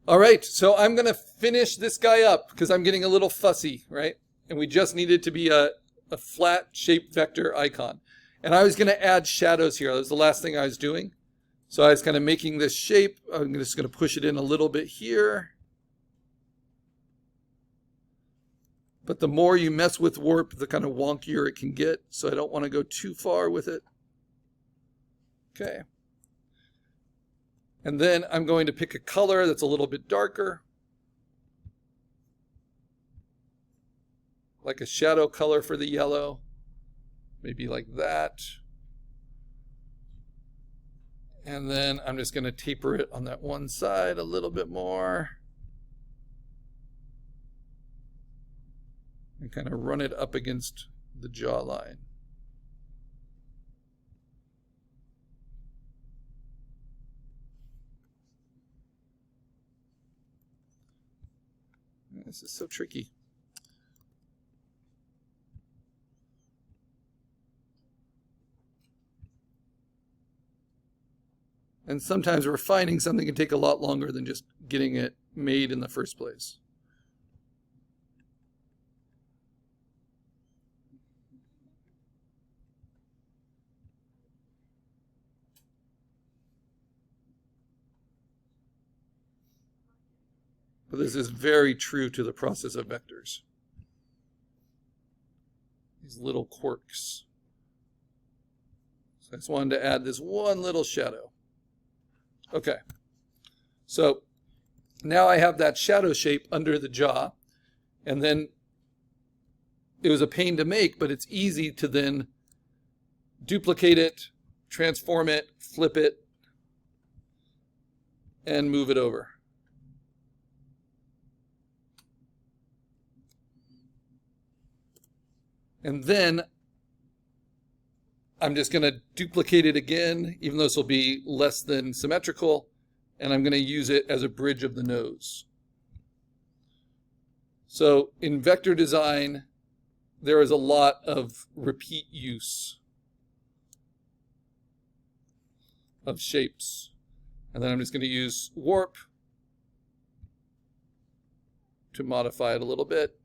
All right, so I'm going to finish this guy up because I'm getting a little fussy, right? And we just need it to be a flat shaped vector icon. And I was going to add shadows here. That was the last thing I was doing. So I was kind of making this shape. I'm just going to push it in a little bit here. But the more you mess with warp, the kind of wonkier it can get. So I don't want to go too far with it. Okay. And then I'm going to pick a color that's a little bit darker. Like a shadow color for the yellow. Maybe like that. And then I'm just going to taper it on that one side a little bit more. And kind of run it up against the jawline. This is so tricky. And sometimes refining something can take a lot longer than just getting it made in the first place. But this is very true to the process of vectors. These little quirks. So I just wanted to add this one little shadow. Okay. So now I have that shadow shape under the jaw. And then it was a pain to make, but it's easy to then duplicate it, transform it, flip it, and move it over. And then I'm just going to duplicate it again, even though this will be less than symmetrical, and I'm going to use it as a bridge of the nose. So in vector design, there is a lot of repeat use of shapes. And then I'm just going to use warp to modify it a little bit.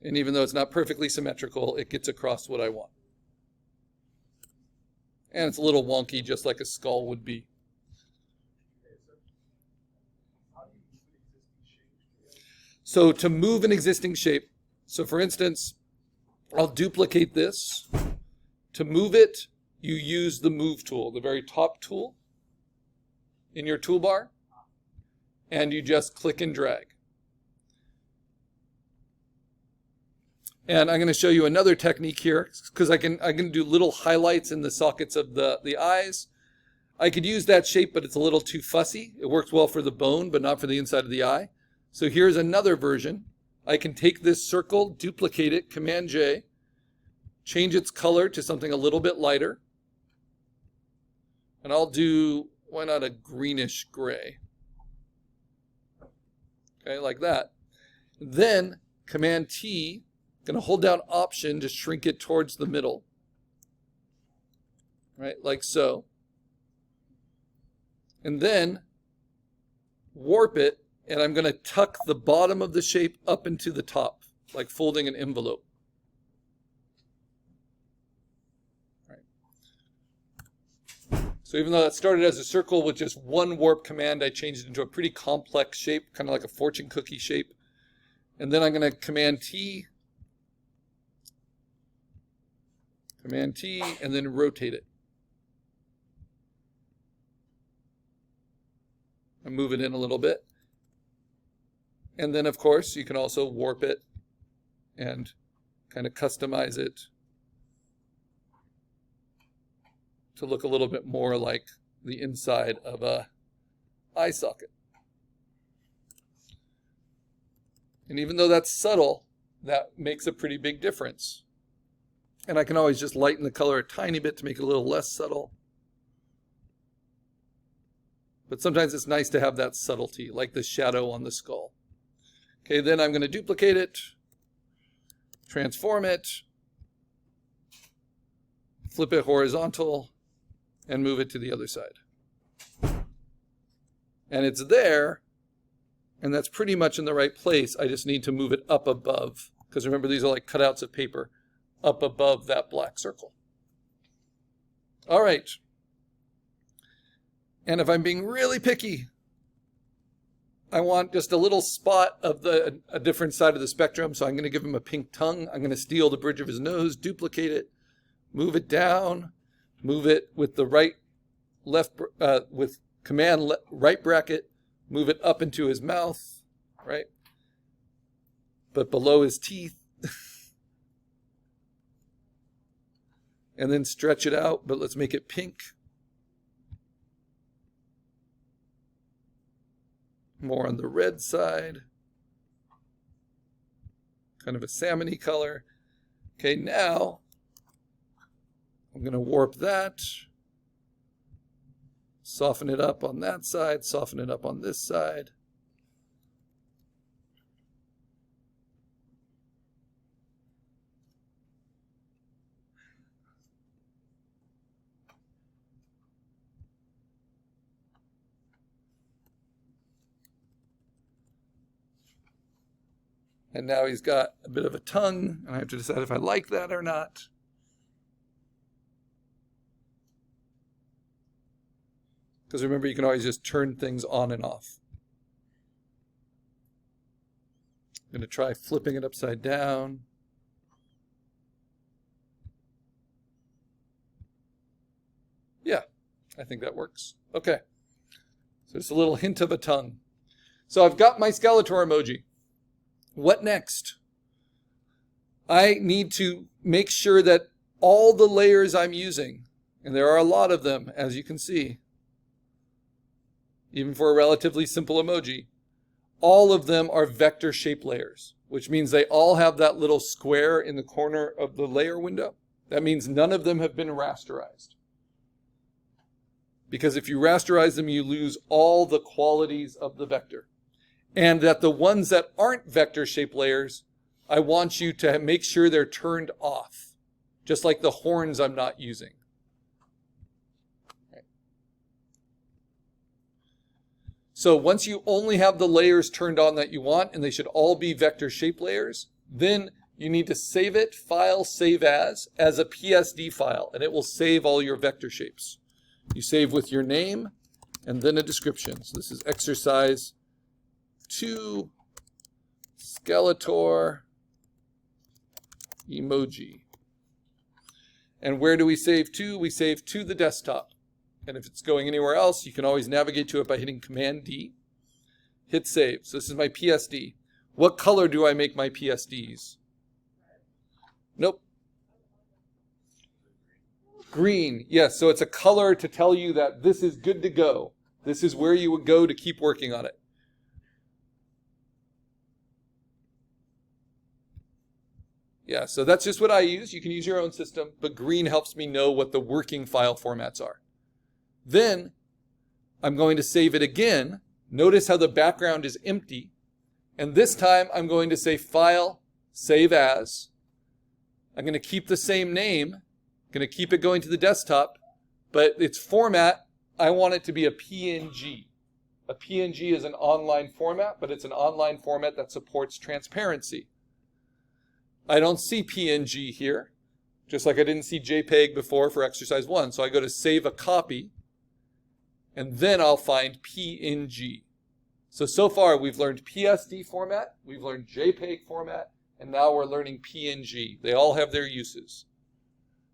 And even though it's not perfectly symmetrical, it gets across what I want. And it's a little wonky, just like a skull would be. So to move an existing shape, so for instance, I'll duplicate this. To move it, you use the move tool, the very top tool in your toolbar, and you just click and drag. And I'm going to show you another technique here because I can do little highlights in the sockets of the eyes. I could use that shape, but it's a little too fussy. It works well for the bone, but not for the inside of the eye. So here's another version. I can take this circle, duplicate it, Command J, change its color to something a little bit lighter. And I'll do, why not a greenish gray? Okay, like that. Then Command T, going to hold down Option to shrink it towards the middle. Right, like so. And then warp it, and I'm going to tuck the bottom of the shape up into the top, like folding an envelope. Right. So even though that started as a circle with just one warp command, I changed it into a pretty complex shape, kind of like a fortune cookie shape. And then I'm going to Command T, and then rotate it. And move it in a little bit. And then, of course, you can also warp it and kind of customize it to look a little bit more like the inside of a eye socket. And even though that's subtle, that makes a pretty big difference. And I can always just lighten the color a tiny bit to make it a little less subtle. But sometimes it's nice to have that subtlety, like the shadow on the skull. Okay, then I'm going to duplicate it, transform it, flip it horizontal, and move it to the other side. And it's there, and that's pretty much in the right place. I just need to move it up above, because remember, these are like cutouts of paper, up above that black circle. All right. And if I'm being really picky, I want just a little spot of a different side of the spectrum, so I'm going to give him a pink tongue. I'm going to steal the bridge of his nose, duplicate it, move it down, move it with the with command right bracket, move it up into his mouth, right? But below his teeth. And then stretch it out, but let's make it pink. More on the red side. Kind of a salmon-y color. Okay, now I'm going to warp that. Soften it up on that side, soften it up on this side. And now he's got a bit of a tongue, and I have to decide if I like that or not. Because remember, you can always just turn things on and off. I'm going to try flipping it upside down. Yeah, I think that works. Okay. So just a little hint of a tongue. So I've got my Skeletor emoji. What next? I need to make sure that all the layers I'm using, and there are a lot of them, as you can see, even for a relatively simple emoji, all of them are vector shape layers, which means they all have that little square in the corner of the layer window. That means none of them have been rasterized. Because if you rasterize them, you lose all the qualities of the vector. And that the ones that aren't vector shape layers, I want you to make sure they're turned off, just like the horns I'm not using. Okay. So once you only have the layers turned on that you want, and they should all be vector shape layers, then you need to save it, file, save as a PSD file, and it will save all your vector shapes. You save with your name and then a description. So this is exercise 2 Skeletor emoji. And where do we save to? We save to the desktop. And if it's going anywhere else, you can always navigate to it by hitting Command D. Hit save. So this is my PSD. What color do I make my PSDs? Nope. Green. Yes, so it's a color to tell you that this is good to go. This is where you would go to keep working on it. Yeah, so that's just what I use. You can use your own system, but green helps me know what the working file formats are. Then I'm going to save it again. Notice how the background is empty. And this time I'm going to say File, Save As. I'm going to keep the same name. I'm going to keep it going to the desktop, but its format, I want it to be a PNG. A PNG is an online format, but it's an online format that supports transparency. I don't see PNG here, just like I didn't see JPEG before for exercise 1. So I go to save a copy, and then I'll find PNG. So far we've learned PSD format, we've learned JPEG format, and now we're learning PNG. They all have their uses.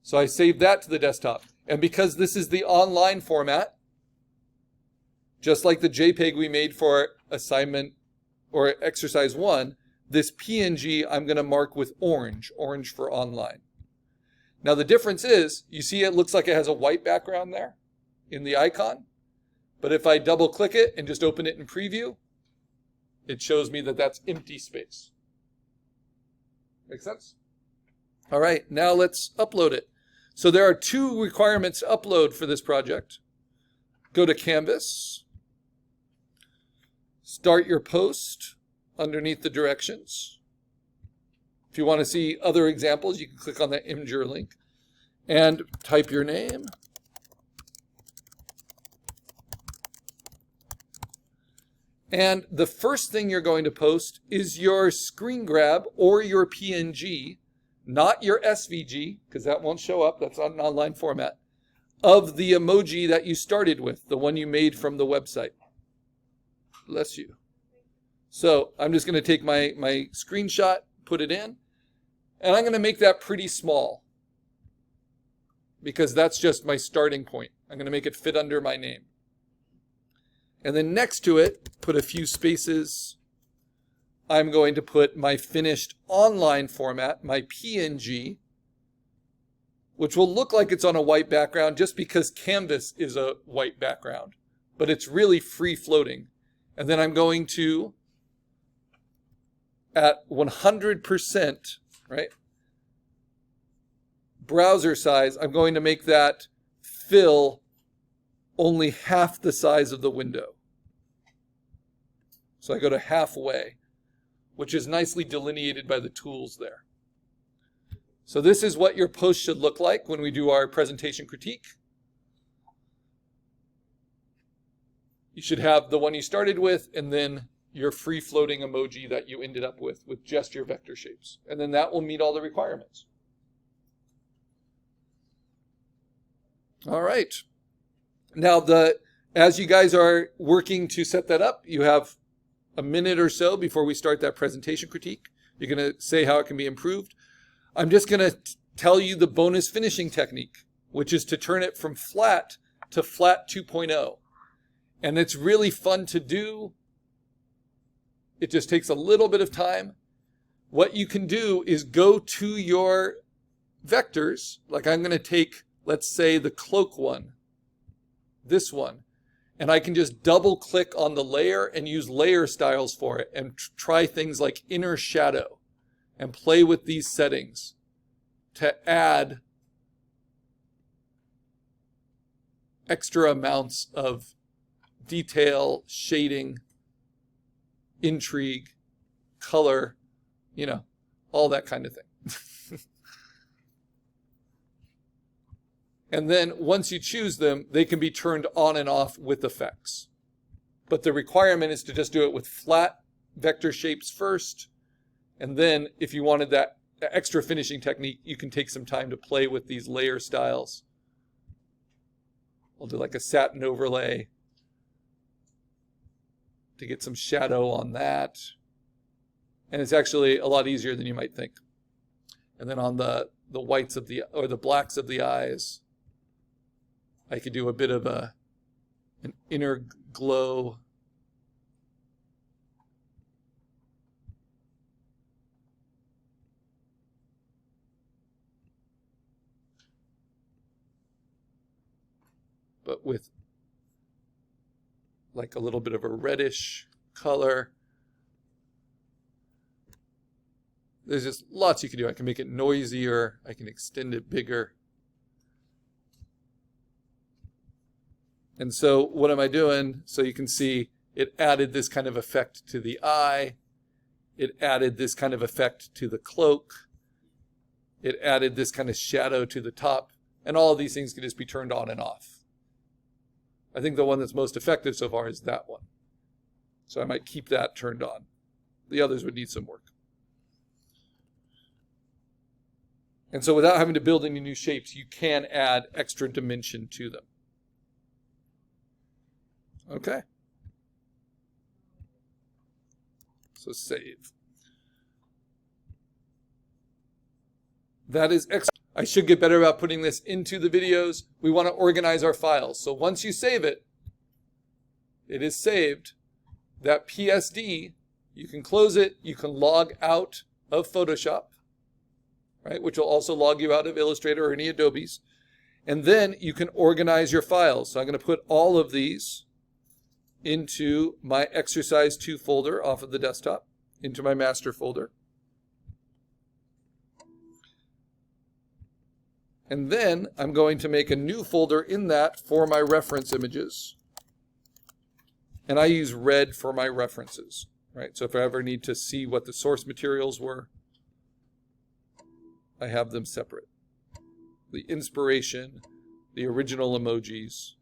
So I save that to the desktop. And because this is the online format, just like the JPEG we made for assignment or exercise 1, this PNG I'm going to mark with orange for online. Now the difference is, you see it looks like it has a white background there in the icon, but if I double click it and just open it in preview, it shows me that that's empty space. Make sense? All right, now let's upload it. So there are 2 requirements to upload for this project. Go to Canvas, start your post underneath the directions. If you want to see other examples, you can click on that Imgur link and type your name. And the first thing you're going to post is your screen grab or your PNG, not your SVG, because that won't show up. That's not an online format, of the emoji that you started with, the one you made from the website. Bless you. So I'm just going to take my screenshot, put it in, and I'm going to make that pretty small because that's just my starting point. I'm going to make it fit under my name. And then next to it, put a few spaces. I'm going to put my finished online format, my PNG, which will look like it's on a white background just because Canvas is a white background, but it's really free floating. And then I'm going to, at 100%, right, browser size, I'm going to make that fill only half the size of the window. So I go to halfway, which is nicely delineated by the tools there. So this is what your post should look like when we do our presentation critique. You should have the one you started with and then your free floating emoji that you ended up with just your vector shapes. And then that will meet all the requirements. All right. Now, as you guys are working to set that up, you have a minute or so before we start that presentation critique. You're going to say how it can be improved. I'm just going to tell you the bonus finishing technique, which is to turn it from flat to flat 2.0. And it's really fun to do. It just takes a little bit of time. What you can do is go to your vectors. Like I'm going to take, let's say, the cloak one, this one, and I can just double click on the layer and use layer styles for it and try things like inner shadow and play with these settings to add extra amounts of detail, shading, intrigue, color, all that kind of thing. And then once you choose them, they can be turned on and off with effects. But the requirement is to just do it with flat vector shapes first. And then if you wanted that extra finishing technique, you can take some time to play with these layer styles. I'll do like a satin overlay to get some shadow on that. And it's actually a lot easier than you might think. And then on the whites of the blacks of the eyes, I could do a bit of an inner glow. But with like a little bit of a reddish color. There's just lots you can do. I can make it noisier. I can extend it bigger. And so what am I doing? So you can see it added this kind of effect to the eye. It added this kind of effect to the cloak. It added this kind of shadow to the top. And all of these things can just be turned on and off. I think the one that's most effective so far is that one. So I might keep that turned on. The others would need some work. And so without having to build any new shapes, you can add extra dimension to them. Okay. So save. That is excellent. I should get better about putting this into the videos. We want to organize our files. So once you save it, it is saved. That PSD, you can close it. You can log out of Photoshop, right, which will also log you out of Illustrator or any Adobes. And then you can organize your files. So I'm going to put all of these into my exercise 2 folder off of the desktop, into my master folder. And then I'm going to make a new folder in that for my reference images. And I use red for my references, right? So if I ever need to see what the source materials were, I have them separate. The inspiration, the original emojis,